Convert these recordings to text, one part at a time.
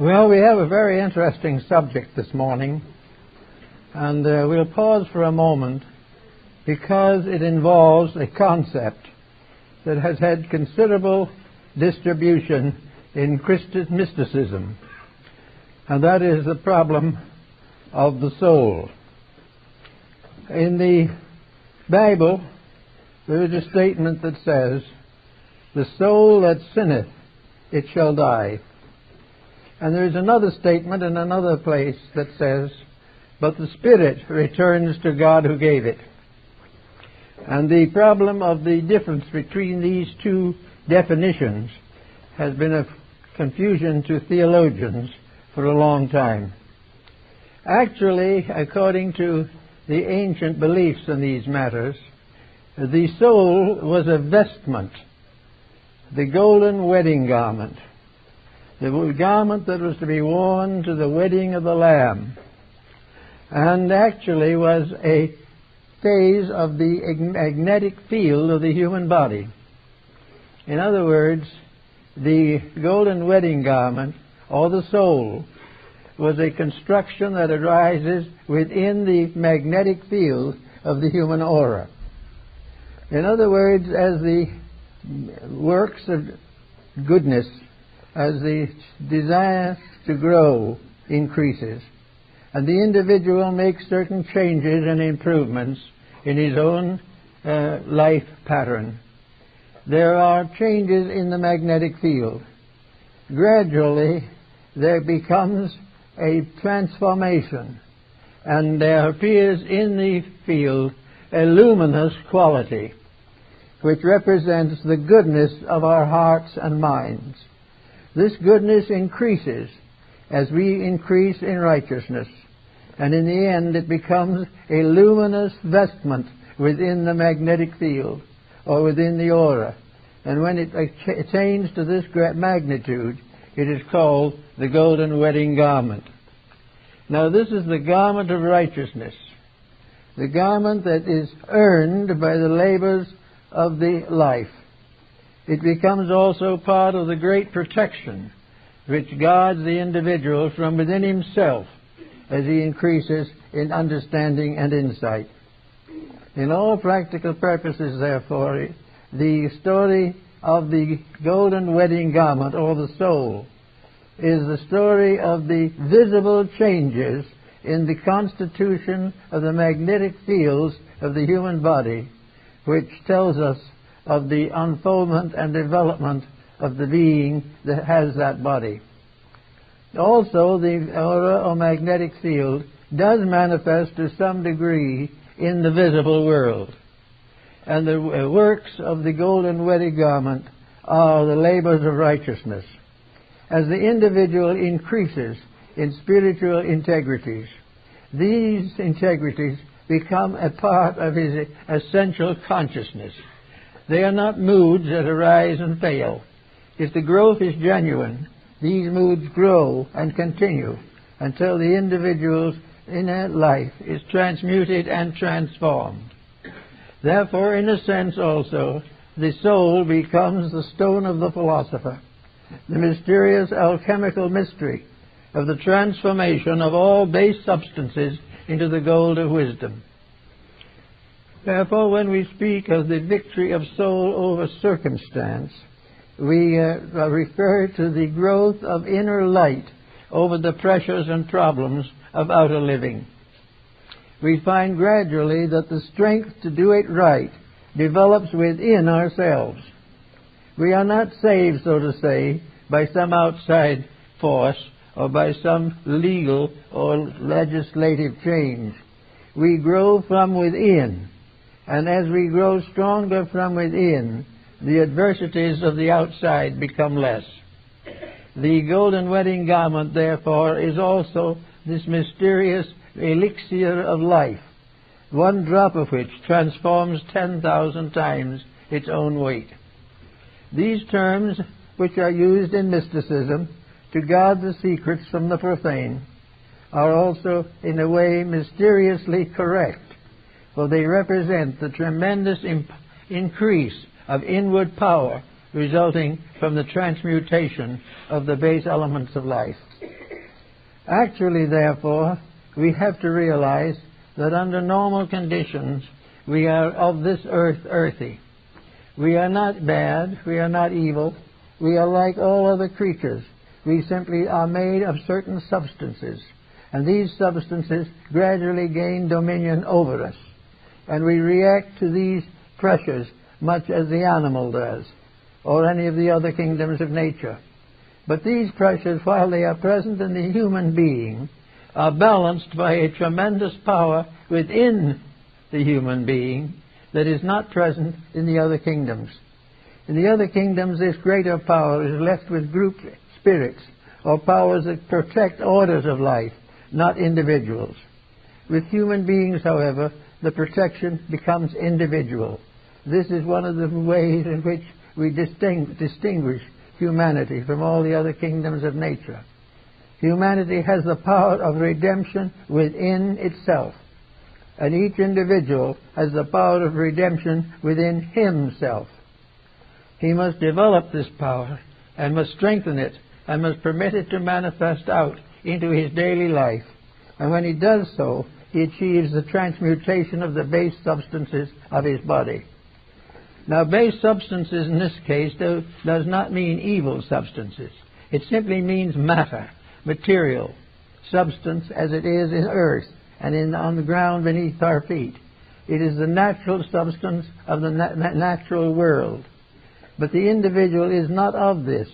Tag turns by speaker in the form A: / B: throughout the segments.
A: Well, we have a very interesting subject this morning, and we'll pause for a moment because it involves a concept that has had considerable distribution in Christian mysticism, and that is the problem of the soul. In the Bible, there is a statement that says, "The soul that sinneth, it shall die." And there is another statement in another place that says, "But the spirit returns to God who gave it." And the problem of the difference between these two definitions has been of confusion to theologians for a long time. Actually, according to the ancient beliefs in these matters, the soul was a vestment, the golden wedding garment, the garment that was to be worn to the wedding of the Lamb, and actually was a phase of the magnetic field of the human body. In other words, the golden wedding garment, or the soul, was a construction that arises within the magnetic field of the human aura. In other words, as the works of goodness, as the desire to grow increases, and the individual makes certain changes and improvements in his own life pattern, there are changes in the magnetic field. Gradually, there becomes a transformation, and there appears in the field a luminous quality, which represents the goodness of our hearts and minds. This goodness increases as we increase in righteousness, and in the end it becomes a luminous vestment within the magnetic field, or within the aura. And when it attains to this great magnitude, it is called the golden wedding garment. Now, this is the garment of righteousness, the garment that is earned by the labors of the life. It becomes also part of the great protection which guards the individual from within himself as he increases in understanding and insight. In all practical purposes, therefore, the story of the golden wedding garment, or the soul, is the story of the visible changes in the constitution of the magnetic fields of the human body, which tells us of the unfoldment and development of the being that has that body. Also, the aura or magnetic field does manifest to some degree in the visible world. And the works of the golden wedding garment are the labors of righteousness. As the individual increases in spiritual integrities, these integrities become a part of his essential consciousness. They are not moods that arise and fail. If the growth is genuine, these moods grow and continue until the individual's inner life is transmuted and transformed. Therefore, in a sense also, the soul becomes the stone of the philosopher, the mysterious alchemical mystery of the transformation of all base substances into the gold of wisdom. Therefore, when we speak of the victory of soul over circumstance, we refer to the growth of inner light over the pressures and problems of outer living. We find gradually that the strength to do it right develops within ourselves. We are not saved, so to say, by some outside force or by some legal or legislative change. We grow from within, and as we grow stronger from within, the adversities of the outside become less. The golden wedding garment, therefore, is also this mysterious elixir of life, one drop of which transforms 10,000 times its own weight. These terms, which are used in mysticism to guard the secrets from the profane, are also in a way mysteriously correct, for they represent the tremendous increase of inward power resulting from the transmutation of the base elements of life. Actually, therefore, we have to realize that under normal conditions, we are of this earth earthy. We are not bad, we are not evil, we are like all other creatures. We simply are made of certain substances, and these substances gradually gain dominion over us, and we react to these pressures much as the animal does, or any of the other kingdoms of nature. But these pressures, while they are present in the human being, are balanced by a tremendous power within the human being that is not present in the other kingdoms. In the other kingdoms, this greater power is left with group spirits, or powers that protect orders of life, not individuals. With human beings, however, the protection becomes individual. This is one of the ways in which we distinguish humanity from all the other kingdoms of nature. Humanity has the power of redemption within itself, and each individual has the power of redemption within himself. He must develop this power and must strengthen it and must permit it to manifest out into his daily life. And when he does so, he achieves the transmutation of the base substances of his body. Now, base substances in this case does not mean evil substances. It simply means matter, material, substance as it is in earth and on the ground beneath our feet. It is the natural substance of the natural world. But the individual is not of this.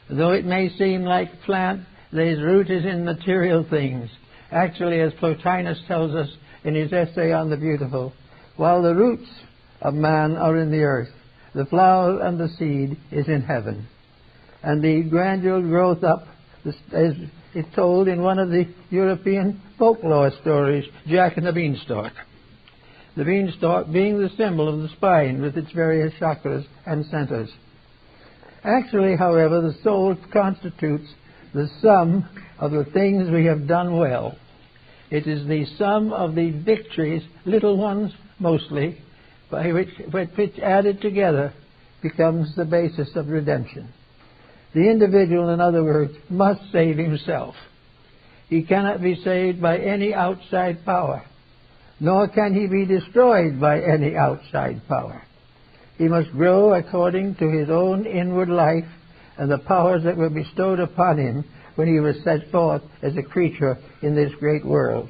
A: Though it may seem like plant, his root is in material things. Actually, as Plotinus tells us in his essay on the beautiful, while the roots of man are in the earth, the flower and the seed is in heaven. And the gradual growth up, as is told in one of the European folklore stories, Jack and the Beanstalk. The beanstalk being the symbol of the spine with its various chakras and centers. Actually, however, the soul constitutes the sum of the things we have done well. It is the sum of the victories, little ones mostly, by which added together becomes the basis of redemption. The individual, in other words, must save himself. He cannot be saved by any outside power, nor can he be destroyed by any outside power. He must grow according to his own inward life and the powers that were bestowed upon him when he was set forth as a creature in this great world.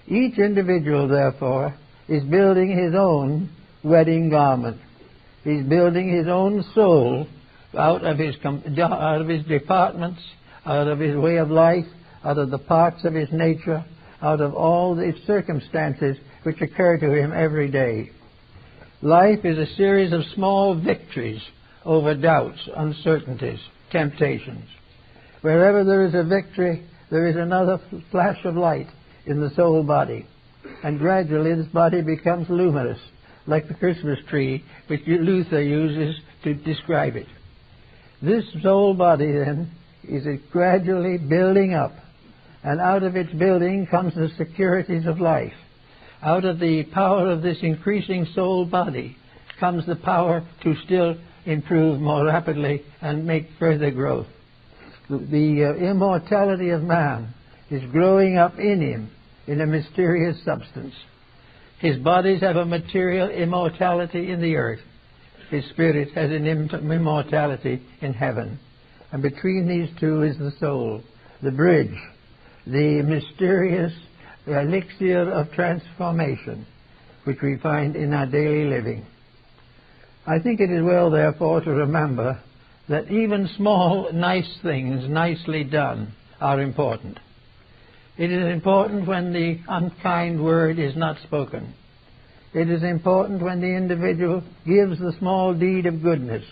A: Each individual, therefore, is building his own wedding garment. He's building his own soul out of his departments, out of his way of life, out of the parts of his nature, out of all the circumstances which occur to him every day. Life is a series of small victories over doubts, uncertainties, temptations. Wherever there is a victory, there is another flash of light in the soul body. And gradually this body becomes luminous, like the Christmas tree which Luther uses to describe it. This soul body, then, is gradually building up, and out of its building comes the securities of life. Out of the power of this increasing soul body comes the power to still improve more rapidly and make further growth. The immortality of man is growing up in him in a mysterious substance. His bodies have a material immortality in the earth. His spirit has an immortality in heaven. And between these two is the soul, the bridge, the mysterious elixir of transformation which we find in our daily living. I think it is well, therefore, to remember that even small, nice things, nicely done, are important. It is important when the unkind word is not spoken. It is important when the individual gives the small deed of goodness,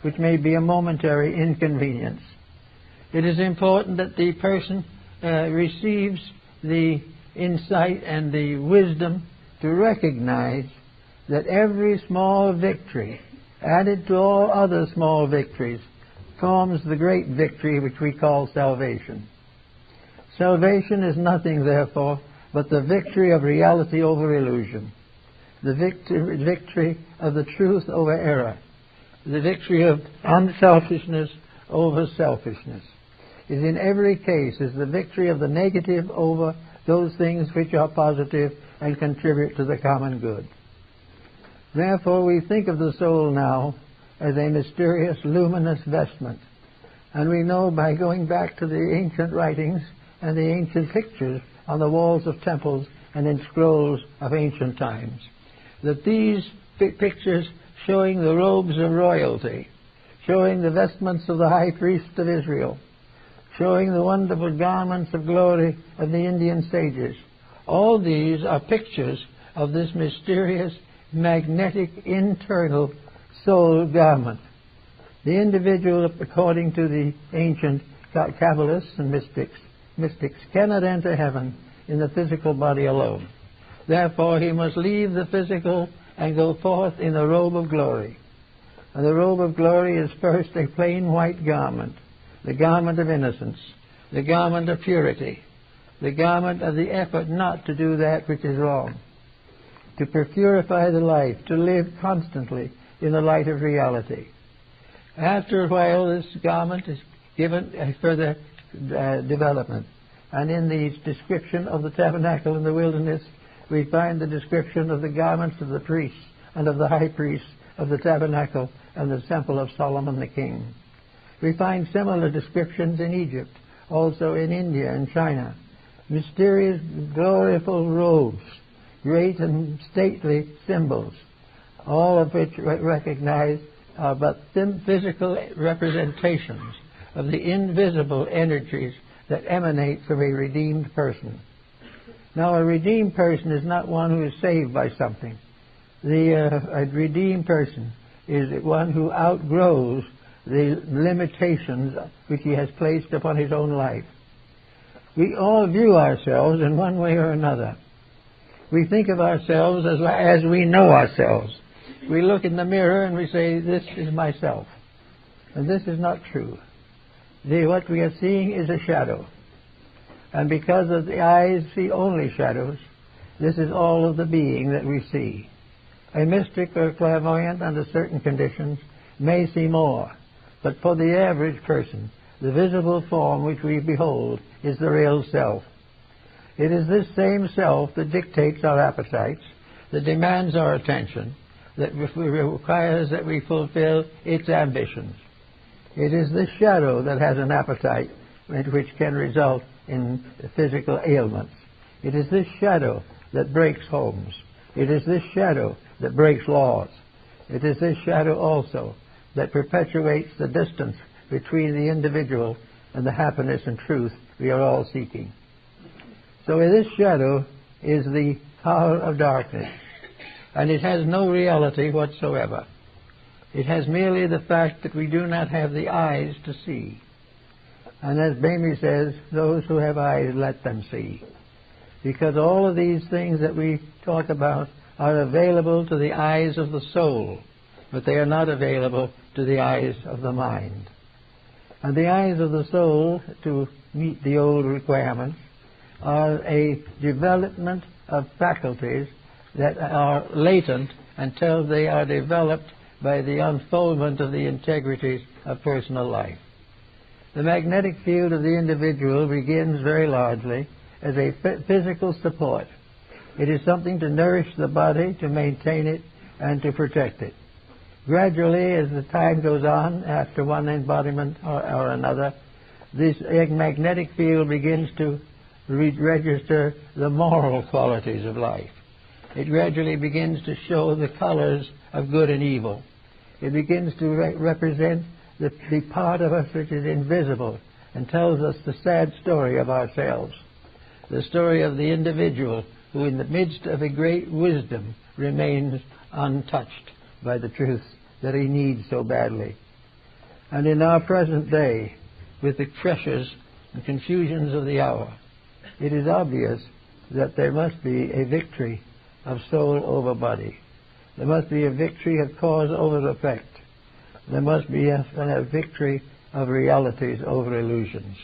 A: which may be a momentary inconvenience. It is important that the person receives the insight and the wisdom to recognize that every small victory, added to all other small victories, forms the great victory which we call salvation. Salvation is nothing, therefore, but the victory of reality over illusion, the victory of the truth over error, the victory of unselfishness over selfishness. is in every case is the victory of the negative over those things which are positive and contribute to the common good. Therefore, we think of the soul now as a mysterious, luminous vestment. And we know by going back to the ancient writings and the ancient pictures on the walls of temples and in scrolls of ancient times, that these pictures showing the robes of royalty, showing the vestments of the high priest of Israel, showing the wonderful garments of glory of the Indian sages, all these are pictures of this mysterious, magnetic, internal soul garment. The individual, according to the ancient Kabbalists and mystics, cannot enter heaven in the physical body alone. Therefore, he must leave the physical and go forth in the robe of glory. And the robe of glory is first a plain white garment, the garment of innocence, the garment of purity, the garment of the effort not to do that which is wrong, to purify the life, to live constantly in the light of reality. After a while, this garment is given a further development. And in the description of the tabernacle in the wilderness, we find the description of the garments of the priests and of the high priests of the tabernacle and the temple of Solomon the king. We find similar descriptions in Egypt, also in India and China. Mysterious, gloriful robes, great and stately symbols, all of which recognize are but physical representations of the invisible energies that emanate from a redeemed person. Now, a redeemed person is not one who is saved by something. A redeemed person is one who outgrows the limitations which he has placed upon his own life. We all view ourselves in one way or another. We think of ourselves as we know ourselves. We look in the mirror and we say, this is myself. And this is not true. What we are seeing is a shadow. And because of the eyes see only shadows, this is all of the being that we see. A mystic or clairvoyant under certain conditions may see more, but for the average person, the visible form which we behold is the real self. It is this same self that dictates our appetites, that demands our attention, that requires that we fulfill its ambitions. It is this shadow that has an appetite which can result in physical ailments. It is this shadow that breaks homes. It is this shadow that breaks laws. It is this shadow also that perpetuates the distance between the individual and the happiness and truth we are all seeking. So this shadow is the power of darkness, and it has no reality whatsoever. It has merely the fact that we do not have the eyes to see. And as Bamey says, those who have eyes, let them see. Because all of these things that we talk about are available to the eyes of the soul, but they are not available to the eyes of the mind. And the eyes of the soul, to meet the old requirements, are a development of faculties that are latent until they are developed by the unfoldment of the integrities of personal life. The magnetic field of the individual begins very largely as a physical support. It is something to nourish the body, to maintain it, and to protect it. Gradually, as the time goes on, after one embodiment or another, this magnetic field begins to register the moral qualities of life. It gradually begins to show the colors of good and evil. It begins to represent the part of us which is invisible and tells us the sad story of ourselves, the story of the individual who in the midst of a great wisdom remains untouched by the truth that he needs so badly. And in our present day, with the pressures and confusions of the hour, it is obvious that there must be a victory of soul over body. There must be a victory of cause over effect. There must be a victory of realities over illusions.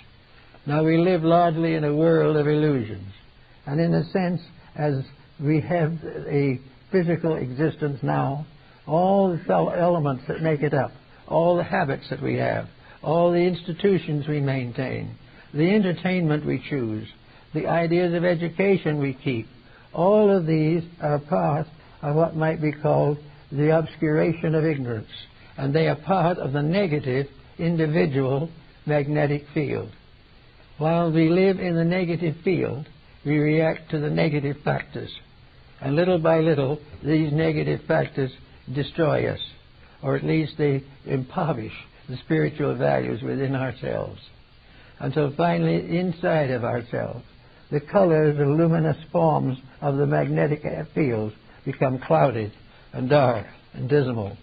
A: Now, we live largely in a world of illusions. And in a sense, as we have a physical existence now, all the elements that make it up, all the habits that we have, all the institutions we maintain, the entertainment we choose, the ideas of education we keep, all of these are part of what might be called the obscuration of ignorance, and they are part of the negative individual magnetic field. While we live in the negative field, we react to the negative factors, and little by little these negative factors destroy us, or at least they impoverish the spiritual values within ourselves, until finally inside of ourselves the colors and luminous forms of the magnetic field become clouded and dark and dismal.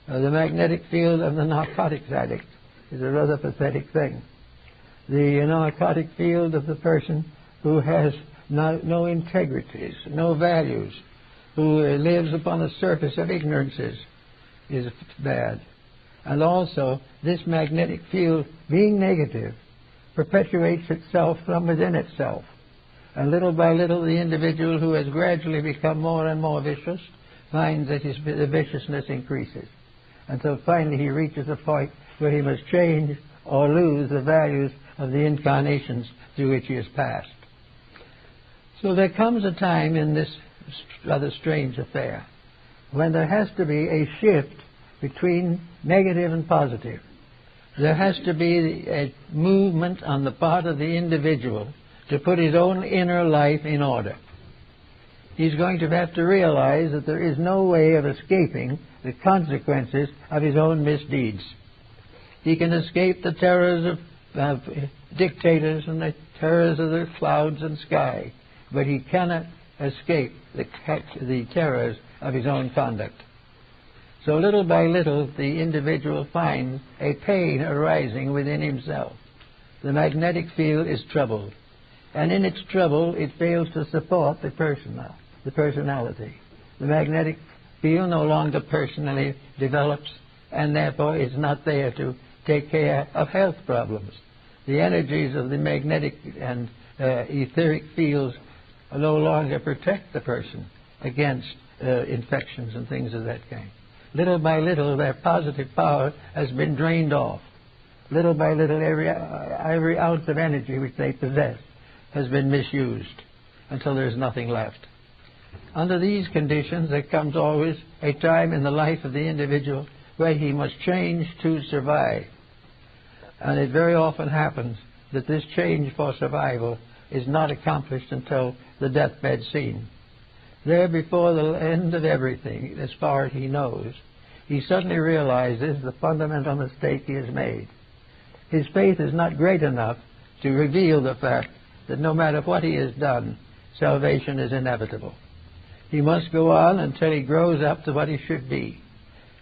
A: The magnetic field of the narcotics addict is a rather pathetic thing. The narcotic field of the person who has no integrities, no values, who lives upon a surface of ignorances is bad. And also, this magnetic field, being negative, perpetuates itself from within itself. And little by little, the individual who has gradually become more and more vicious finds that the viciousness increases, until finally he reaches a point where he must change or lose the values of the incarnations through which he has passed. So there comes a time in this rather strange affair when there has to be a shift between negative and positive. There has to be a movement on the part of the individual to put his own inner life in order. He's going to have to realize that there is no way of escaping the consequences of his own misdeeds. He can escape the terrors of dictators and the terrors of the clouds and sky, but he cannot escape the terrors of his own conduct. So little by little, the individual finds a pain arising within himself. The magnetic field is troubled, and in its trouble, it fails to support the personality. The magnetic field no longer personally develops, and therefore is not there to take care of health problems. The energies of the magnetic and etheric fields no longer protect the person against infections and things of that kind. Little by little, their positive power has been drained off. Little by little, every ounce of energy which they possess has been misused until there's nothing left. Under these conditions, there comes always a time in the life of the individual where he must change to survive. And it very often happens that this change for survival is not accomplished until the deathbed scene. There, before the end of everything, as far as he knows, he suddenly realizes the fundamental mistake he has made. His faith is not great enough to reveal the fact that no matter what he has done, salvation is inevitable. He must go on until he grows up to what he should be.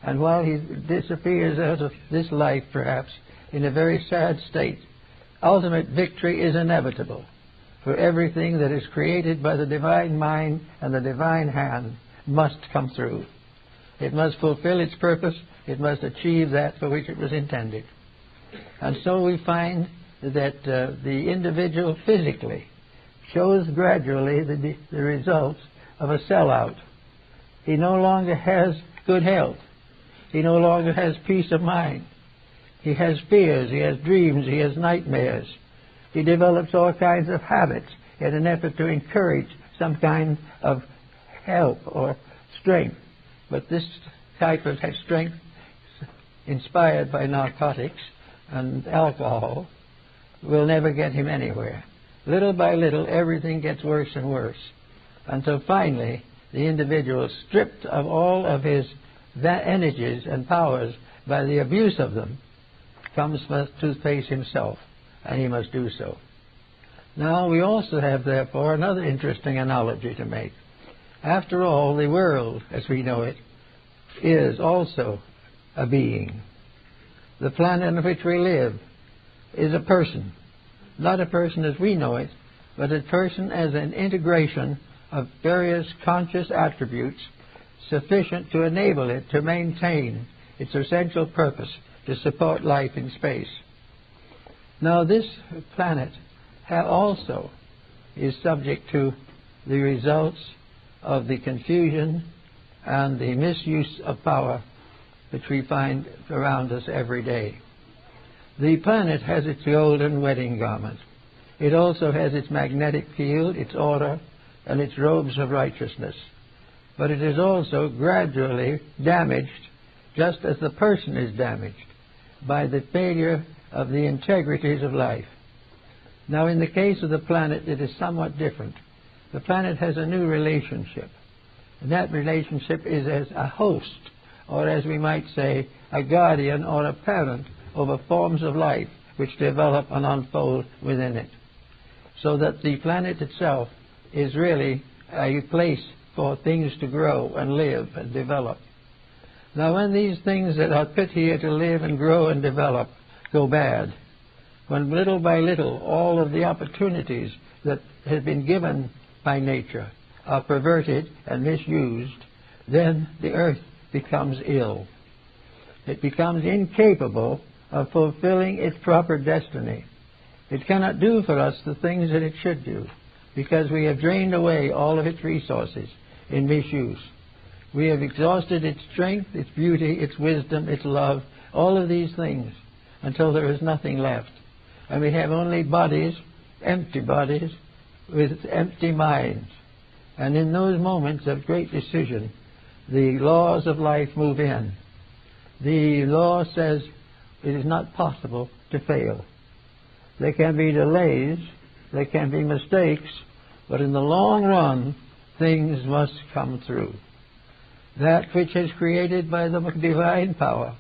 A: And while he disappears out of this life, perhaps, in a very sad state, ultimate victory is inevitable. For everything that is created by the divine mind and the divine hand must come through. It must fulfill its purpose. It must achieve that for which it was intended. And so we find that the individual physically shows gradually the results of a sellout. He no longer has good health. He no longer has peace of mind. He has fears. He has dreams. He has nightmares. He develops all kinds of habits in an effort to encourage some kind of help or strength. But this type of strength, inspired by narcotics and alcohol, will never get him anywhere. Little by little, everything gets worse and worse, until finally the individual, stripped of all of his energies and powers by the abuse of them, comes to face himself. And he must do so. Now, we also have, therefore, another interesting analogy to make. After all, the world, as we know it, is also a being. The planet on which we live is a person. Not a person as we know it, but a person as an integration of various conscious attributes sufficient to enable it to maintain its essential purpose to support life in space. Now, this planet also is subject to the results of the confusion and the misuse of power which we find around us every day. The planet has its golden wedding garment. It also has its magnetic field, its order, and its robes of righteousness. But it is also gradually damaged, just as the person is damaged, by the failure of the integrities of life. Now, in the case of the planet, it is somewhat different. The planet has a new relationship, and that relationship is as a host, or as we might say, a guardian or a parent over forms of life which develop and unfold within it. So that the planet itself is really a place for things to grow and live and develop. Now, when these things that are put here to live and grow and develop go bad, when little by little all of the opportunities that have been given by nature are perverted and misused, then the earth becomes ill. It becomes incapable of fulfilling its proper destiny. It cannot do for us the things that it should do, because we have drained away all of its resources in misuse. We have exhausted its strength, its beauty, its wisdom, its love, all of these things, until there is nothing left. And we have only bodies, empty bodies, with empty minds. And in those moments of great decision, the laws of life move in. The law says it is not possible to fail. There can be delays, there can be mistakes, but in the long run, things must come through. That which is created by the divine power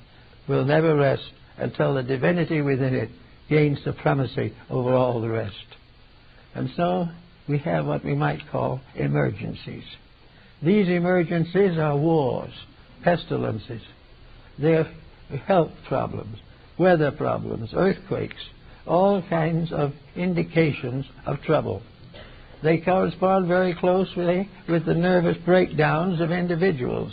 A: will never rest until the divinity within it gains supremacy over all the rest. And so we have what we might call emergencies. These emergencies are wars, pestilences. They're health problems, weather problems, earthquakes, all kinds of indications of trouble. They correspond very closely with the nervous breakdowns of individuals.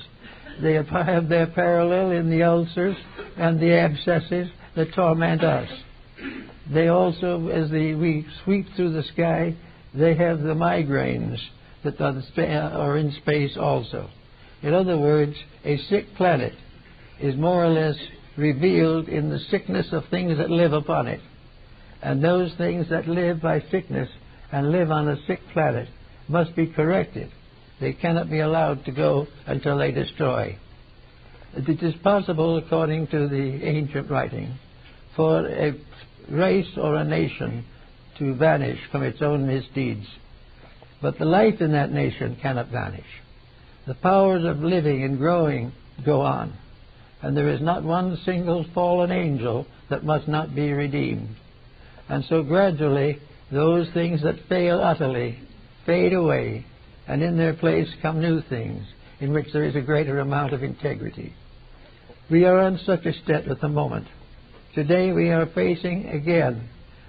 A: They have their parallel in the ulcers and the abscesses that torment us. They also, as we sweep through the sky, they have the migraines that are in space also. In other words, a sick planet is more or less revealed in the sickness of things that live upon it. And those things that live by sickness and live on a sick planet must be corrected. They cannot be allowed to go until they destroy. It is possible, according to the ancient writing, for a race or a nation to vanish from its own misdeeds. But the life in that nation cannot vanish. The powers of living and growing go on. And there is not one single fallen angel that must not be redeemed. And so gradually, those things that fail utterly fade away, and in their place come new things in which there is a greater amount of integrity. We are on such a step at the moment. Today we are facing again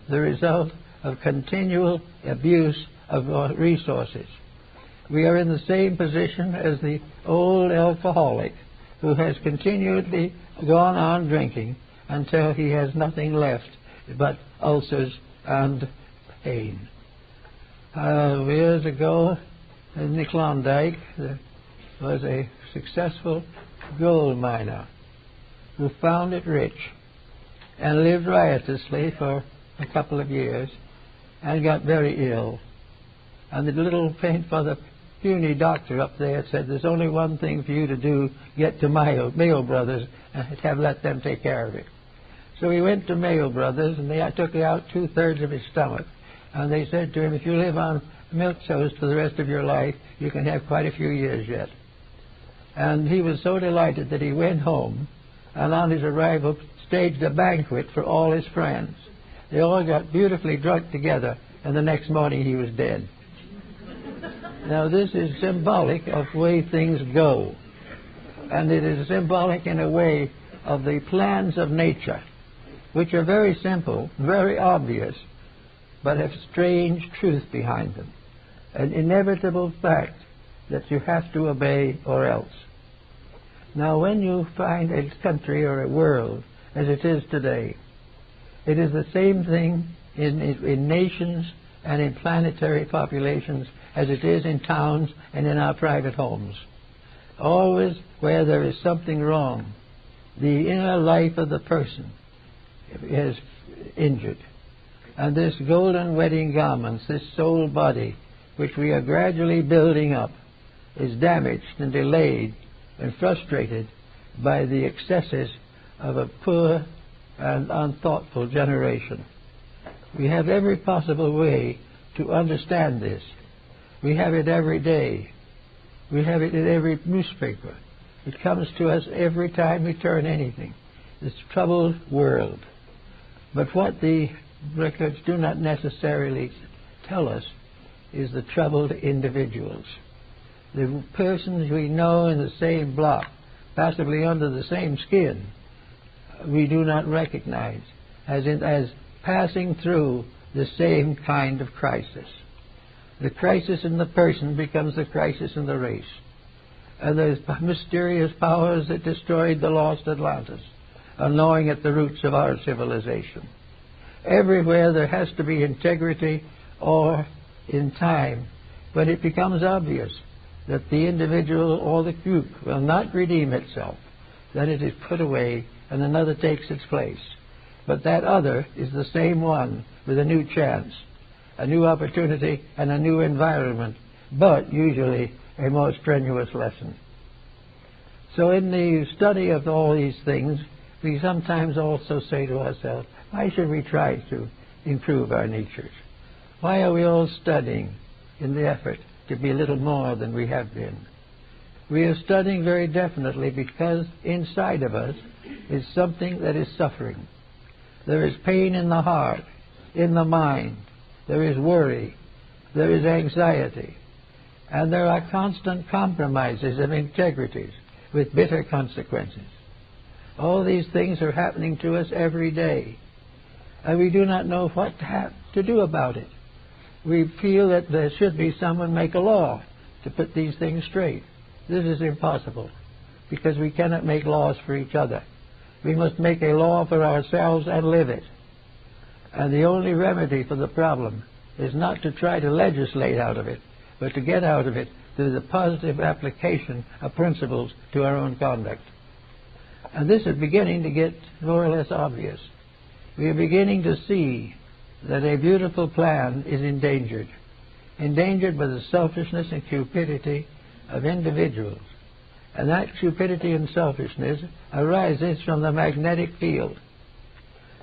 A: the result of continual abuse of our resources. We are in the same position as the old alcoholic who has continually gone on drinking until he has nothing left but ulcers and pain. Years ago in the Klondike, there was a successful gold miner who found it rich and lived riotously for a couple of years and got very ill. And the little puny doctor up there said, "There's only one thing for you to do, get to Mayo Brothers and let them take care of it." So he went to Mayo Brothers, and they took out 2/3 of his stomach. And they said to him, "If you live on milk toast for the rest of your life, you can have quite a few years yet." And he was so delighted that he went home, and on his arrival staged a banquet for all his friends. They all got beautifully drunk together, and the next morning he was dead. Now this is symbolic of the way things go. And it is symbolic in a way of the plans of nature, which are very simple, very obvious, but have strange truth behind them. An inevitable fact that you have to obey or else. Now when you find a country or a world as it is today, it is the same thing in nations and in planetary populations as it is in towns and in our private homes. Always where there is something wrong, the inner life of the person is injured. And this golden wedding garments, this soul body, which we are gradually building up, is damaged and delayed and frustrated by the excesses of a poor and unthoughtful generation. We have every possible way to understand this. We have it every day. We have it in every newspaper. It comes to us every time we turn anything. This troubled world. But what the records do not necessarily tell us is the troubled individuals. The persons we know in the same block, possibly under the same skin, we do not recognize as passing through the same kind of crisis. The crisis in the person becomes the crisis in the race. And those mysterious powers that destroyed the lost Atlantis are gnawing at the roots of our civilization. Everywhere there has to be integrity, or in time, when it becomes obvious that the individual or the group will not redeem itself, then it is put away and another takes its place. But that other is the same one with a new chance, a new opportunity, and a new environment, but usually a more strenuous lesson. So in the study of all these things, we sometimes also say to ourselves, why should we try to improve our natures? Why are we all studying in the effort to be a little more than we have been? We are studying very definitely because inside of us is something that is suffering. There is pain in the heart, in the mind. There is worry. There is anxiety. And there are constant compromises of integrities with bitter consequences. All these things are happening to us every day. And we do not know what to do about it. We feel that there should be someone make a law to put these things straight. This is impossible, because we cannot make laws for each other. We must make a law for ourselves and live it. And the only remedy for the problem is not to try to legislate out of it, but to get out of it through the positive application of principles to our own conduct. And this is beginning to get more or less obvious. We are beginning to see that a beautiful plan is endangered by the selfishness and cupidity of individuals. And that cupidity and selfishness arises from the magnetic field.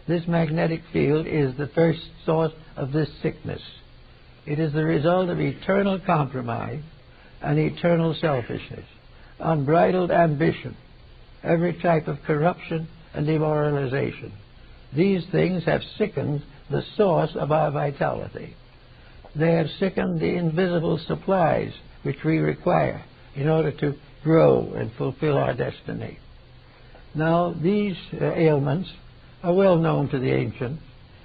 A: This magnetic field is the first source of this sickness. It is the result of eternal compromise and eternal selfishness, unbridled ambition, every type of corruption and demoralization. These things have sickened the source of our vitality. They have sickened the invisible supplies which we require in order to grow and fulfill our destiny. Now, these ailments are well known to the ancients.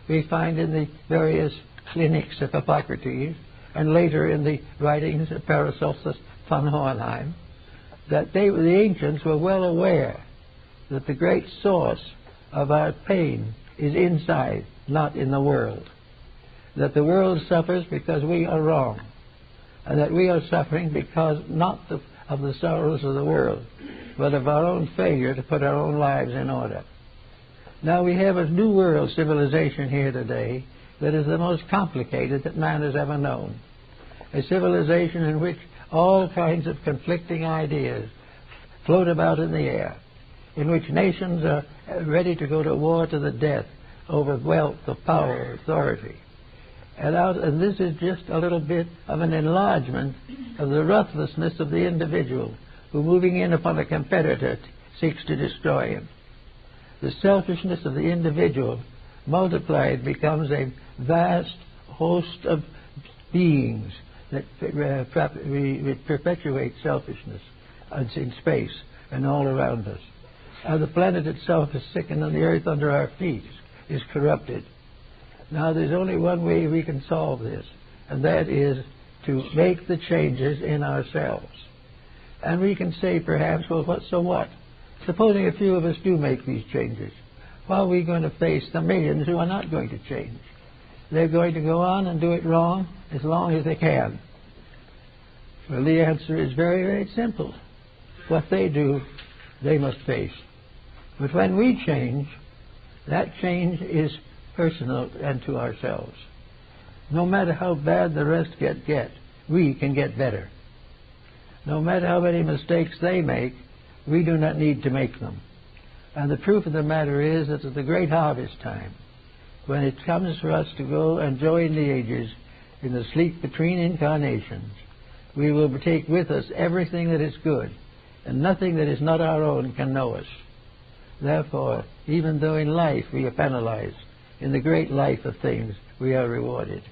A: We find in the various clinics of Hippocrates and later in the writings of Paracelsus von Hohenheim that the ancients were well aware that the great source of our pain is inside, not in the world. That the world suffers because we are wrong, and that we are suffering because not of the sorrows of the world, but of our own failure to put our own lives in order. Now we have a new world civilization here today that is the most complicated that man has ever known. A civilization in which all kinds of conflicting ideas float about in the air, in which nations are ready to go to war to the death over wealth, of power, authority. And this is just a little bit of an enlargement of the ruthlessness of the individual who, moving in upon a competitor, seeks to destroy him. The selfishness of the individual multiplied becomes a vast host of beings that perpetuate selfishness in space and all around us. And the planet itself is sickened, and the earth under our feet is corrupted. Now there's only one way we can solve this, and that is to make the changes in ourselves. And we can say perhaps, well, so what? Supposing a few of us do make these changes, how are we going to face the millions who are not going to change? They're going to go on and do it wrong as long as they can. Well, the answer is very, very simple. What they do, they must face. But when we change, That change is personal and to ourselves. No matter how bad the rest get, we can get better. No matter how many mistakes they make, we do not need to make them. And the proof of the matter is that at the great harvest time, when it comes for us to go and join the ages in the sleep between incarnations, we will take with us everything that is good, and nothing that is not our own can know us. Therefore, even though in life we are penalized, in the great life of things we are rewarded.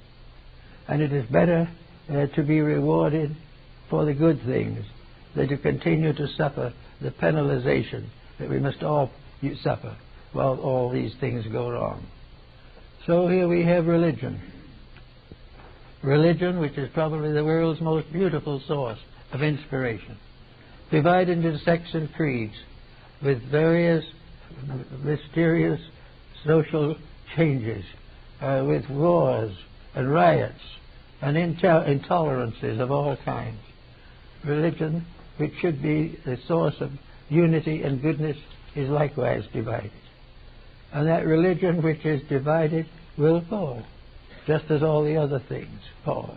A: And it is better to be rewarded for the good things than to continue to suffer the penalization that we must all suffer while all these things go wrong. So here we have religion. Religion, which is probably the world's most beautiful source of inspiration, divided into sects and creeds with various mysterious social changes, with wars and riots and intolerances of all kinds. Religion, which should be the source of unity and goodness, is likewise divided. And that religion which is divided will fall, just as all the other things fall.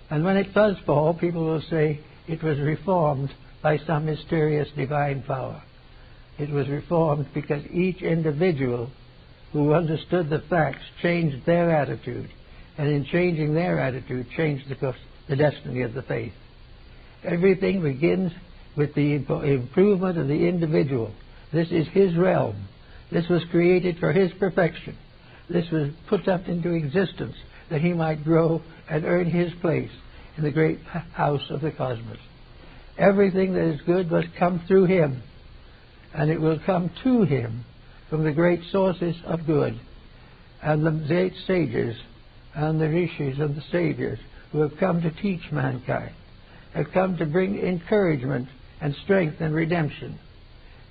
A: And when it does fall, people will say it was reformed by some mysterious divine power. It was reformed because each individual who understood the facts changed their attitude, and in changing their attitude changed the destiny of the faith. Everything begins with the improvement of the individual. This is his realm. This was created for his perfection. This was put up into existence that he might grow and earn his place in the great house of the cosmos. Everything that is good must come through him, and it will come to him from the great sources of good. And the great sages and the rishis and the saviors who have come to teach mankind have come to bring encouragement and strength and redemption.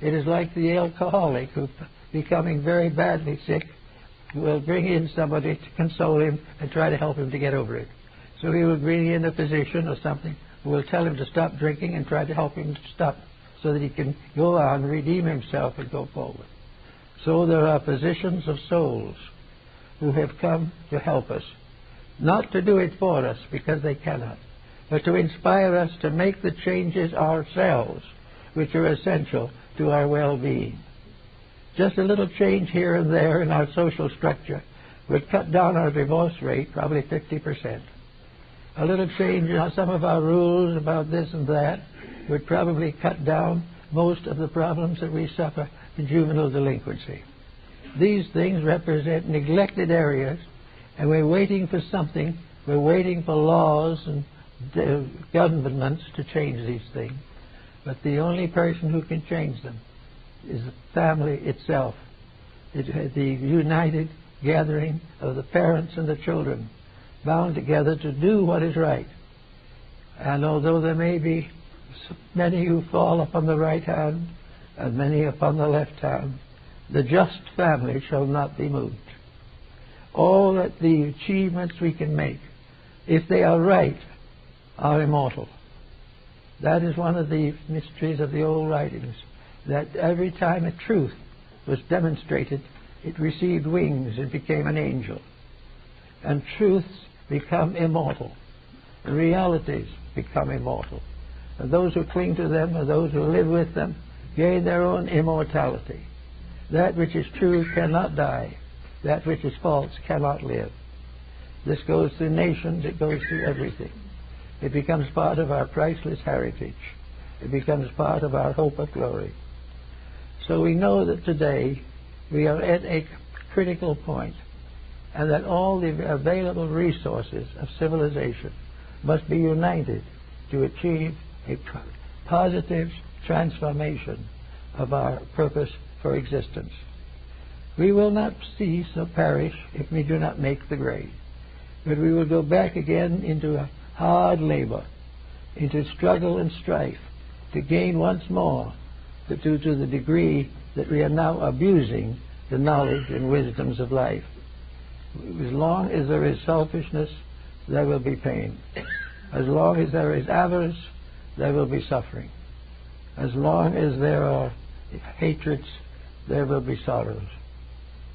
A: It is like the alcoholic who, becoming very badly sick, will bring in somebody to console him and try to help him to get over it. So he will bring in a physician or something who will tell him to stop drinking and try to help him to stop so that he can go on, redeem himself, and go forward. So there are physicians of souls who have come to help us, not to do it for us because they cannot, but to inspire us to make the changes ourselves which are essential to our well-being. Just a little change here and there in our social structure would cut down our divorce rate probably 50%. A little change in some of our rules about this and that would probably cut down most of the problems that we suffer in juvenile delinquency. These things represent neglected areas, and we're waiting for something. We're waiting for laws and governments to change these things. But the only person who can change them is the family itself. It's the united gathering of the parents and the children, bound together to do what is right. And although there may be many who fall upon the right hand and many upon the left hand, the just family shall not be moved. All that the achievements we can make, if they are right, are immortal. That is one of the mysteries of the old writings, that every time a truth was demonstrated, it received wings and became an angel. And truths become immortal. And realities become immortal. And those who cling to them and those who live with them gain their own immortality. That which is true cannot die. That which is false cannot live. This goes through nations, it goes through everything. It becomes part of our priceless heritage. It becomes part of our hope of glory. So we know that today we are at a critical point, and that all the available resources of civilization must be united to achieve a positive transformation of our purpose for existence. We will not cease or perish if we do not make the grade, but we will go back again into a hard labor, into struggle and strife, to gain once more, due to the degree that we are now abusing the knowledge and wisdoms of life. As long as there is selfishness, there will be pain. As long as there is avarice, there will be suffering. As long as there are hatreds, there will be sorrows.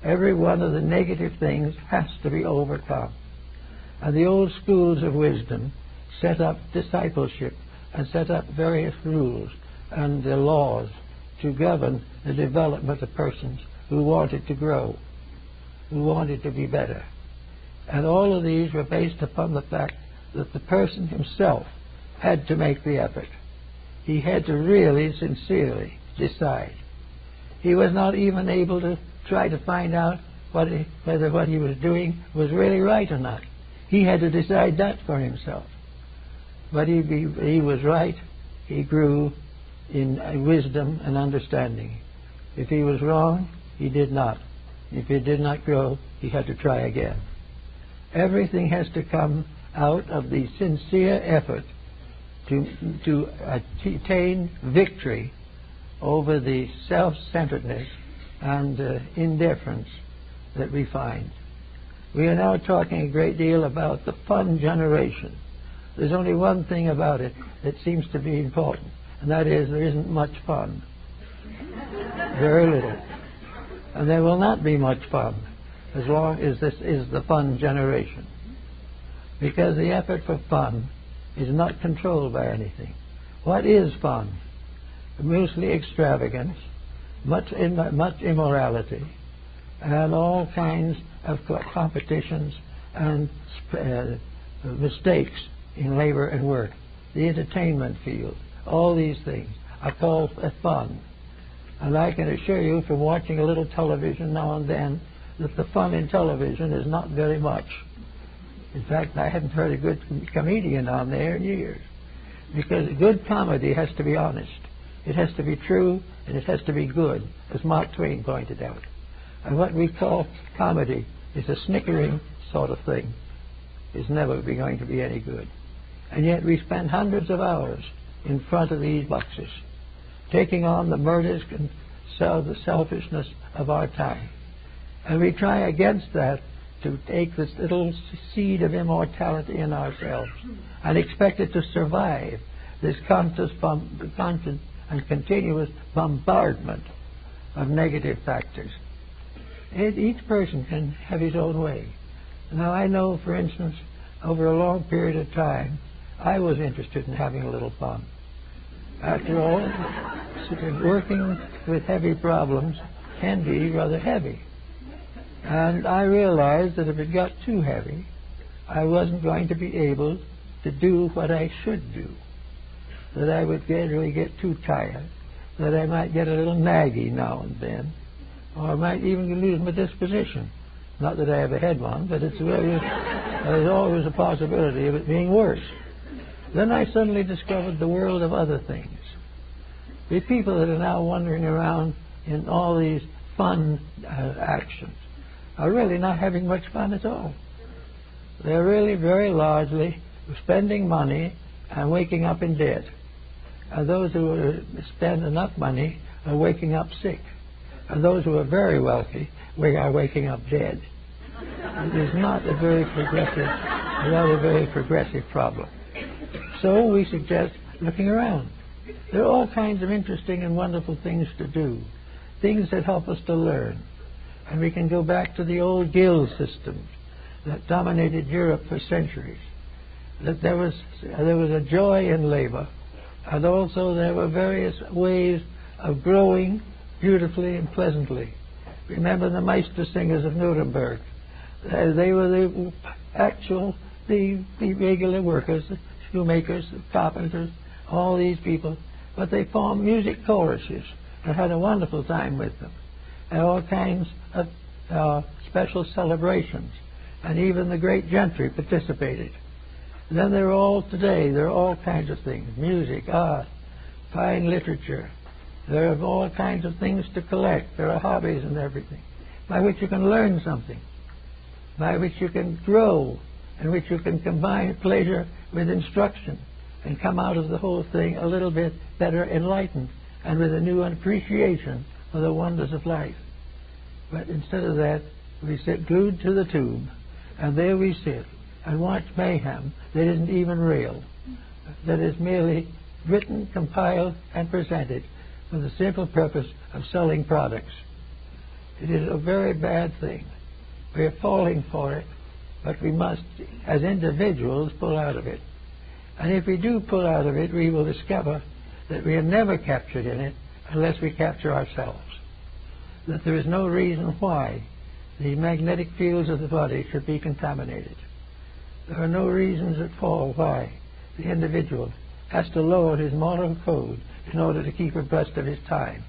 A: Every one of the negative things has to be overcome. And the old schools of wisdom set up discipleship and set up various rules and laws to govern the development of persons who wanted to grow, who wanted to be better. And all of these were based upon the fact that the person himself had to make the effort. He had to really, sincerely decide. He was not even able to try to find out whether what he was doing was really right or not. He had to decide that for himself. But he was right. He grew in wisdom and understanding. If he was wrong, he did not. If he did not grow, he had to try again. Everything has to come out of the sincere effort to attain victory over the self-centeredness and indifference that we find. We are now talking a great deal about the fun generation. There's only one thing about it that seems to be important, and that is there isn't much fun. Very little. And there will not be much fun as long as this is the fun generation. Because the effort for fun is not controlled by anything. What is fun? Mostly extravagance, much immorality, and all kinds of competitions and mistakes in labor and work. The entertainment field, all these things are called fun. And I can assure you from watching a little television now and then that the fun in television is not very much. In fact, I hadn't heard a good comedian on there in years. Because good comedy has to be honest. It has to be true, and it has to be good, as Mark Twain pointed out. And what we call comedy is a snickering sort of thing. It's never going to be any good. And yet we spend hundreds of hours in front of these boxes, taking on the murders and the selfishness of our time. And we try against that to take this little seed of immortality in ourselves and expect it to survive this constant and continuous bombardment of negative factors. Each person can have his own way. Now I know, for instance, over a long period of time, I was interested in having a little fun. After all, working with heavy problems can be rather heavy. And I realized that if it got too heavy, I wasn't going to be able to do what I should do. That I would gradually get too tired, that I might get a little naggy now and then, or I might even lose my disposition. Not that I ever had one, but there's always a possibility of it being worse. Then I suddenly discovered the world of other things. The people that are now wandering around in all these fun actions are really not having much fun at all. They're really very largely spending money and waking up in debt. And those who spend enough money are waking up sick. And those who are very wealthy are waking up dead. It is not a very progressive problem. So we suggest looking around. There are all kinds of interesting and wonderful things to do, things that help us to learn. And we can go back to the old guild systems that dominated Europe for centuries. That there was a joy in labor, and also there were various ways of growing beautifully and pleasantly. Remember the Meistersingers of Nuremberg. They were the regular workers, the shoemakers, the carpenters, all these people, but they formed music choruses and had a wonderful time with them. And all kinds of special celebrations, and even the great gentry participated. And then there are all kinds of things: music, art, fine literature. There are all kinds of things to collect. There are hobbies and everything by which you can learn something, by which you can grow, and which you can combine pleasure with instruction and come out of the whole thing a little bit better enlightened and with a new appreciation of the wonders of life. But instead of that, we sit glued to the tube, and there we sit and watch mayhem that isn't even real, that is merely written, compiled, and presented for the simple purpose of selling products. It is a very bad thing. We are falling for it, but we must, as individuals, pull out of it. And if we do pull out of it, we will discover that we are never captured in it unless we capture ourselves. That there is no reason why the magnetic fields of the body should be contaminated. There are no reasons at all why the individual has to lower his moral code in order to keep abreast of his time.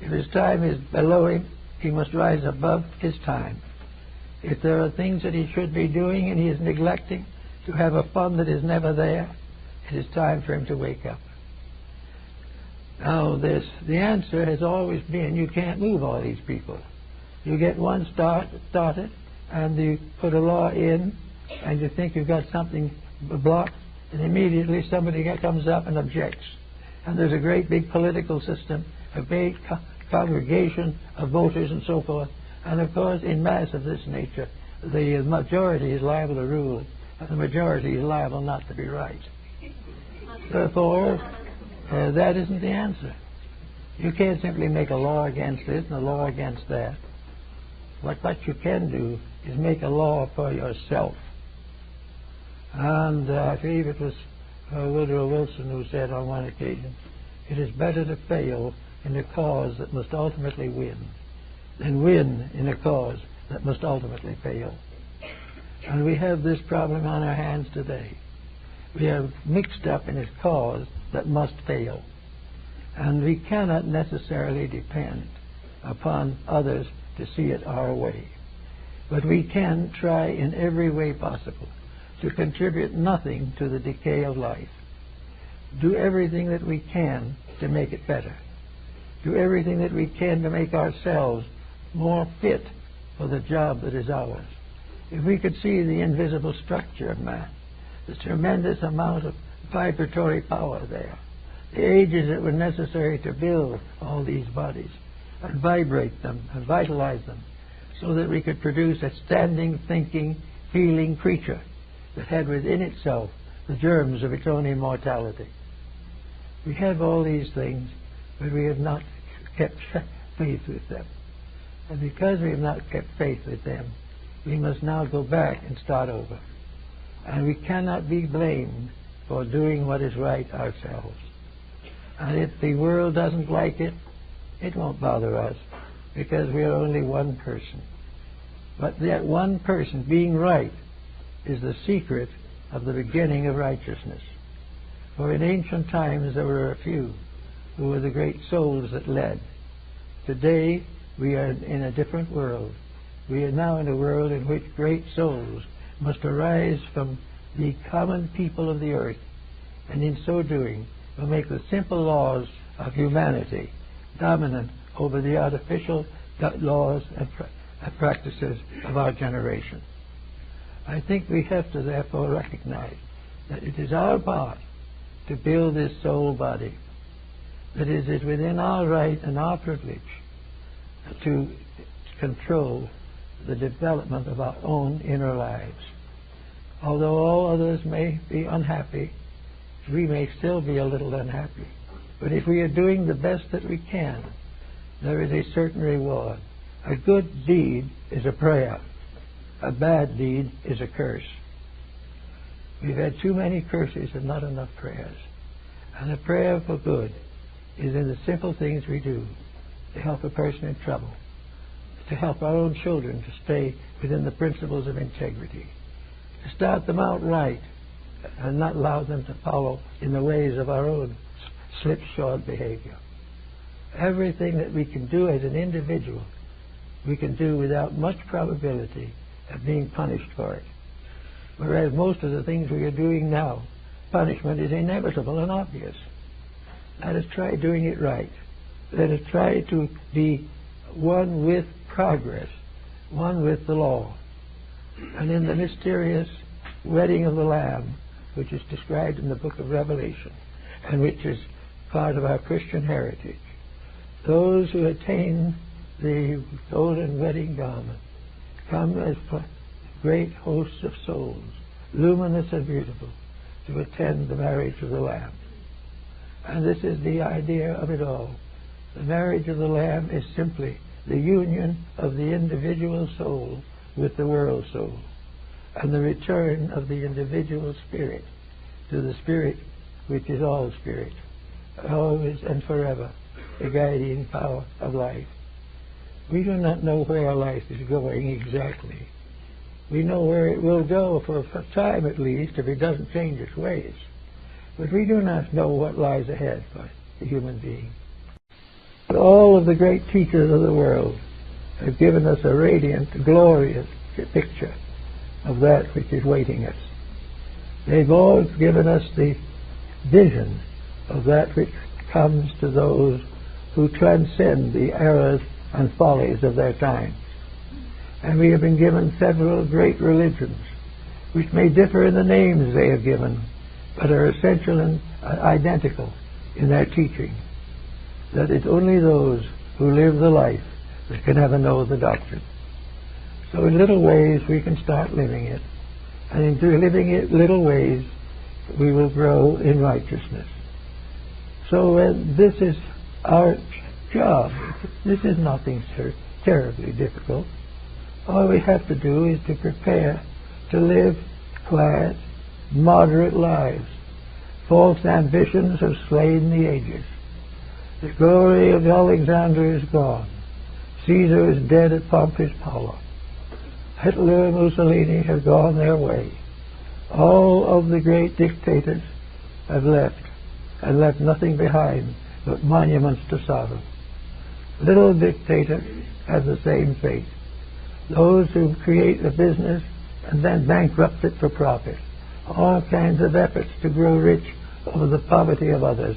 A: If his time is below him, he must rise above his time. If there are things that he should be doing and he is neglecting to have a fun that is never there, it is time for him to wake up. Now, the answer has always been you can't move all these people. You get one started, and you put a law in, and you think you've got something blocked, and immediately somebody comes up and objects. And there's a great big political system, a great congregation of voters and so forth. And of course, in mass of this nature, the majority is liable to rule, and the majority is liable not to be right. Therefore, that isn't the answer. You can't simply make a law against this and a law against that. What you can do is make a law for yourself. And I believe it was Woodrow Wilson who said on one occasion, it is better to fail in a cause that must ultimately win than win in a cause that must ultimately fail. And we have this problem on our hands today. We are mixed up in a cause that must fail. And we cannot necessarily depend upon others to see it our way. But we can try in every way possible to contribute nothing to the decay of life. Do everything that we can to make it better. Do everything that we can to make ourselves more fit for the job that is ours. If we could see the invisible structure of man, the tremendous amount of vibratory power there, the ages that were necessary to build all these bodies, and vibrate them and vitalize them, so that we could produce a standing, thinking, feeling creature that had within itself the germs of its own immortality. We have all these things, but we have not kept faith with them. And because we have not kept faith with them, we must now go back and start over. And we cannot be blamed for doing what is right ourselves. And if the world doesn't like it, it won't bother us, because we are only one person. But that one person being right is the secret of the beginning of righteousness. For in ancient times there were a few who were the great souls that led. Today we are in a different world. We are now in a world in which great souls must arise from the common people of the earth, and in so doing will make the simple laws of humanity dominant over the artificial laws and practices of our generation. I think we have to therefore recognize that it is our part to build this soul body, that it is within our right and our privilege to control the development of our own inner lives. Although all others may be unhappy, we may still be a little unhappy. But if we are doing the best that we can, there is a certain reward. A good deed is a prayer. A bad deed is a curse. We've had too many curses and not enough prayers. And a prayer for good is in the simple things we do to help a person in trouble, to help our own children to stay within the principles of integrity, to start them out right and not allow them to follow in the ways of our own slipshod behavior. Everything that we can do as an individual, we can do without much probability of being punished for it. Whereas most of the things we are doing now, punishment is inevitable and obvious. Let us try doing it right. Let us try to be one with progress, one with the law. And in the mysterious wedding of the Lamb, which is described in the book of Revelation, and which is part of our Christian heritage, those who attain the golden wedding garment come as great hosts of souls, luminous and beautiful, to attend the marriage of the Lamb. And this is the idea of it all. The marriage of the Lamb is simply the union of the individual soul with the world soul, and the return of the individual spirit to the spirit which is all spirit, always and forever the guiding power of life. We do not know where life is going exactly. We know where it will go for a time at least, if it doesn't change its ways. But we do not know what lies ahead for the human being. But all of the great teachers of the world have given us a radiant, glorious picture of that which is waiting us. They've all given us the vision of that which comes to those who transcend the errors and follies of their time. And we have been given several great religions, which may differ in the names they have given, but are essential and identical in their teaching. That it's only those who live the life that can ever know the doctrine. So in little ways we can start living it. And in living it little ways we will grow in righteousness. So this is our job. This is nothing terribly difficult. All we have to do is to prepare to live quiet, moderate lives. False ambitions have slain the ages. The glory of Alexander is gone. Caesar is dead at Pompey's power. Hitler and Mussolini have gone their way. All of the great dictators have left, and left nothing behind but monuments to sorrow. Little dictators have the same fate. Those who create a business and then bankrupt it for profit. All kinds of efforts to grow rich over the poverty of others.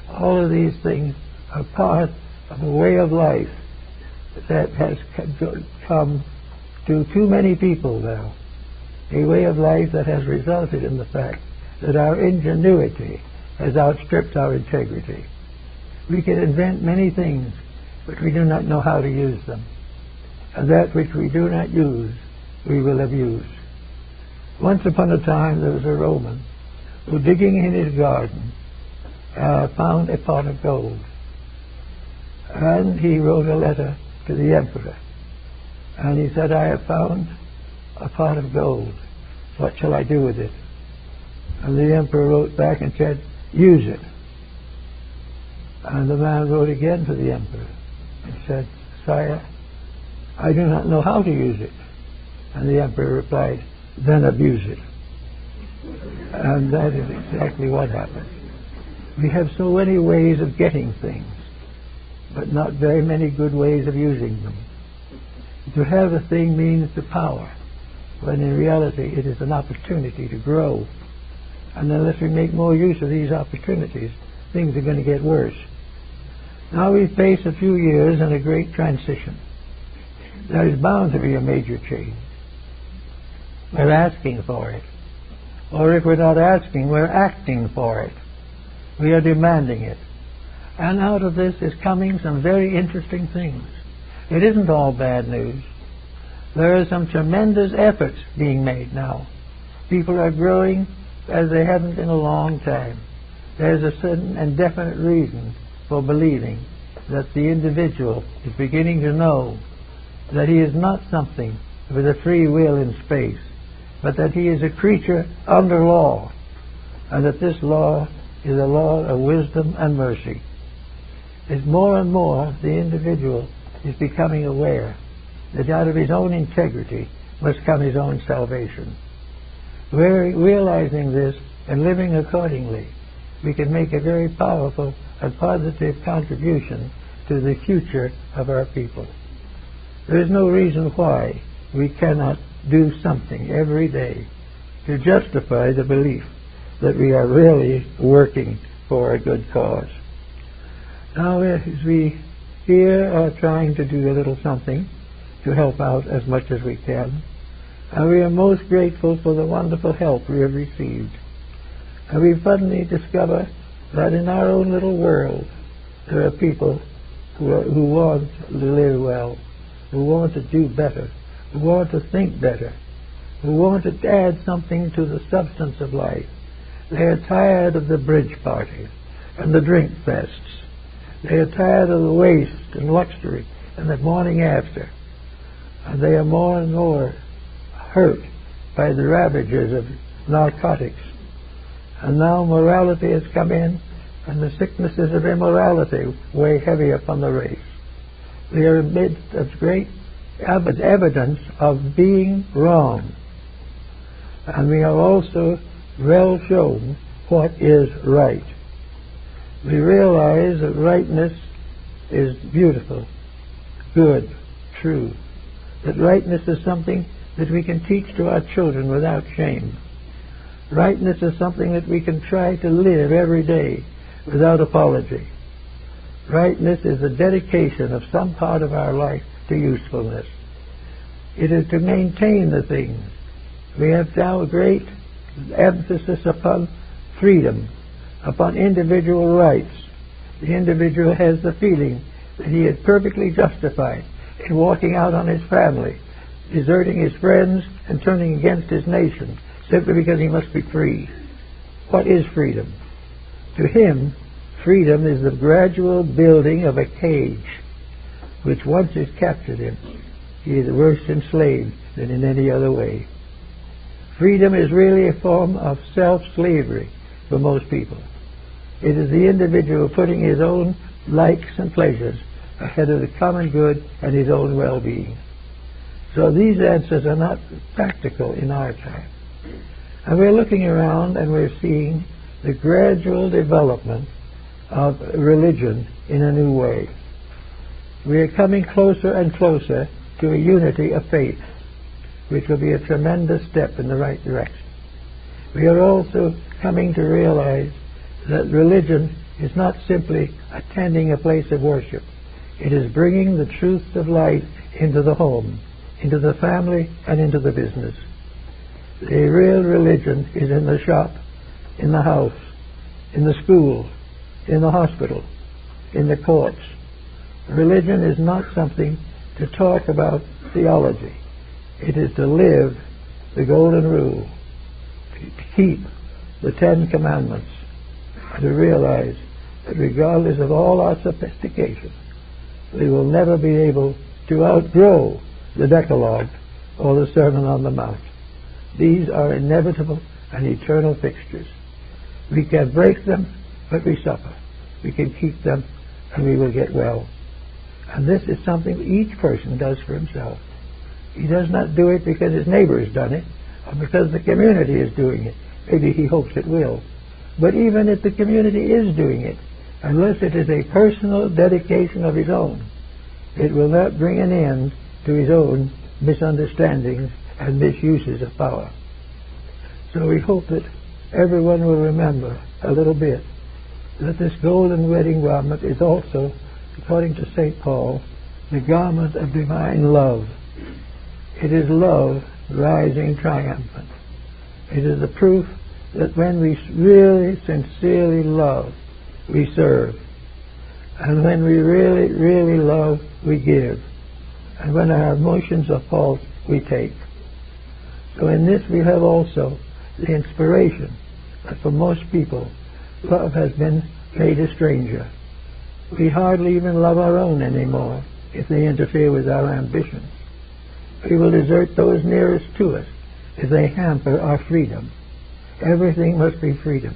A: All of these things are part of a way of life that has come to too many people now. A way of life that has resulted in the fact that our ingenuity has outstripped our integrity. We can invent many things, but we do not know how to use them. And that which we do not use, we will abuse. Once upon a time there was a Roman who, digging in his garden, found a pot of gold. And he wrote a letter to the emperor. And he said, I have found a pot of gold. What shall I do with it? And the emperor wrote back and said, use it. And the man wrote again to the emperor and said, Sire, I do not know how to use it. And the emperor replied, then abuse it. And that is exactly what happened. We have so many ways of getting things, but not very many good ways of using them. To have a thing means the power, when in reality it is an opportunity to grow. And unless we make more use of these opportunities, things are going to get worse. Now we face a few years in a great transition. There is bound to be a major change. We're asking for it. Or if we're not asking, we're acting for it. We are demanding it. And out of this is coming some very interesting things. It isn't all bad news. There are some tremendous efforts being made now. People are growing as they haven't in a long time. There's a certain and definite reason for believing that the individual is beginning to know that he is not something with a free will in space, but that he is a creature under law, and that this law is a law of wisdom and mercy. As more and more the individual is becoming aware that out of his own integrity must come his own salvation. We're realizing this and living accordingly, we can make a very powerful and positive contribution to the future of our people. There is no reason why we cannot do something every day to justify the belief that we are really working for a good cause. Now, as we here are trying to do a little something to help out as much as we can, and we are most grateful for the wonderful help we have received. And we suddenly discover that in our own little world there are people who want to live well, who want to do better, who want to think better, who want to add something to the substance of life. They are tired of the bridge parties and the drink fests. They are tired of the waste and luxury and the morning after. And they are more and more hurt by the ravages of narcotics. And now morality has come in, and the sicknesses of immorality weigh heavy upon the race. We are amidst of great evidence of being wrong. And we are also well shown what is right. We realize that rightness is beautiful, good, true. That rightness is something that we can teach to our children without shame. Rightness is something that we can try to live every day without apology. Rightness is a dedication of some part of our life to usefulness. It is to maintain the things. We have now a great emphasis upon freedom, upon individual rights. The individual has the feeling that he is perfectly justified in walking out on his family, deserting his friends and turning against his nation simply because he must be free. What is freedom? To him, freedom is the gradual building of a cage which once has captured him. He is worse enslaved than in any other way. Freedom is really a form of self-slavery for most people. It is the individual putting his own likes and pleasures ahead of the common good and his own well-being. So these answers are not practical in our time. And we're looking around and we're seeing the gradual development of religion in a new way. We are coming closer and closer to a unity of faith, which will be a tremendous step in the right direction. We are also coming to realize that religion is not simply attending a place of worship. It is bringing the truth of life into the home, into the family, and into the business. The real religion is in the shop, in the house, in the school, in the hospital, in the courts. Religion is not something to talk about theology. It is to live the golden rule, to keep the 10 Commandments, and to realize that regardless of all our sophistication, we will never be able to outgrow the Decalogue or the Sermon on the Mount. These are inevitable and eternal fixtures. We can break them, but we suffer. We can keep them, and we will get well. And this is something each person does for himself. He does not do it because his neighbor has done it, or because the community is doing it. Maybe he hopes it will. But even if the community is doing it, unless it is a personal dedication of his own, it will not bring an end to his own misunderstandings and misuses of power. So we hope that everyone will remember a little bit that this golden wedding garment is also, according to St. Paul, the garment of divine love. It is love rising triumphant. It is the proof that when we really, sincerely love, we serve. And when we really, really love, we give. And when our emotions are false, we take. So in this we have also the inspiration that for most people, love has been made a stranger. We hardly even love our own anymore if they interfere with our ambitions. We will desert those nearest to us if they hamper our freedom. Everything must be freedom.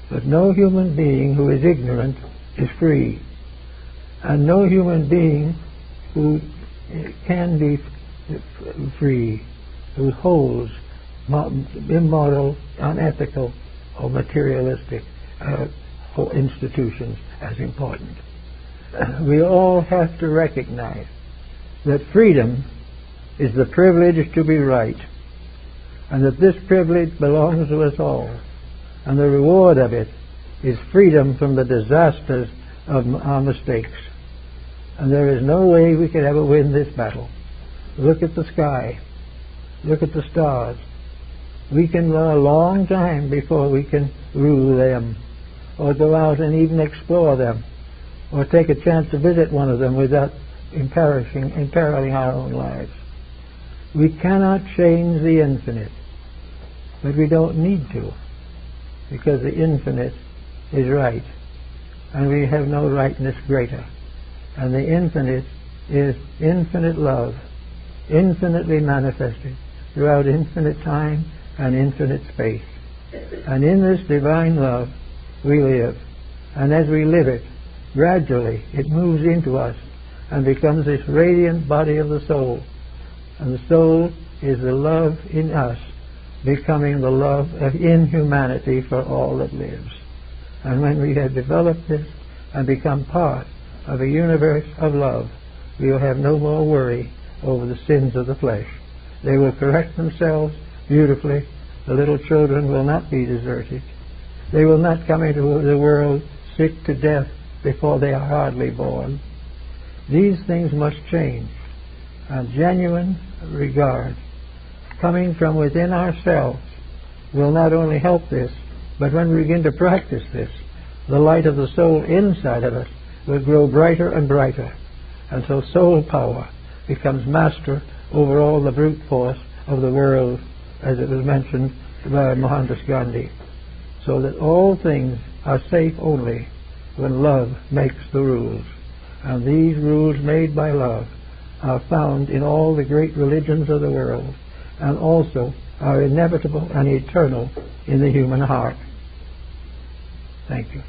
A: But no human being who is ignorant is free. And no human being who can be free, who holds immoral, unethical, or materialistic institutions as important. We all have to recognize that freedom is the privilege to be right, and that this privilege belongs to us all, and the reward of it is freedom from the disasters of our mistakes. And there is no way we could ever win this battle. Look at the sky. Look at the stars. We can run a long time before we can rule them, or go out and even explore them, or take a chance to visit one of them without imperiling our own lives. We cannot change the infinite, but we don't need to, because the infinite is right, and we have no rightness greater. And the infinite is infinite love, infinitely manifested throughout infinite time and infinite space. And in this divine love we live. And as we live it, gradually it moves into us and becomes this radiant body of the soul. And the soul is the love in us, becoming the love in humanity for all that lives. And when we have developed this and become part of a universe of love, we will have no more worry over the sins of the flesh. They will correct themselves beautifully. The little children will not be deserted. They will not come into the world sick to death before they are hardly born. These things must change. A genuine regard coming from within ourselves will not only help this, but when we begin to practice this, the light of the soul inside of us will grow brighter and brighter, until soul power becomes master over all the brute force of the world, as it was mentioned by Mohandas Gandhi, so that all things are safe only when love makes the rules. And these rules made by love are found in all the great religions of the world, and also are inevitable and eternal in the human heart. Thank you.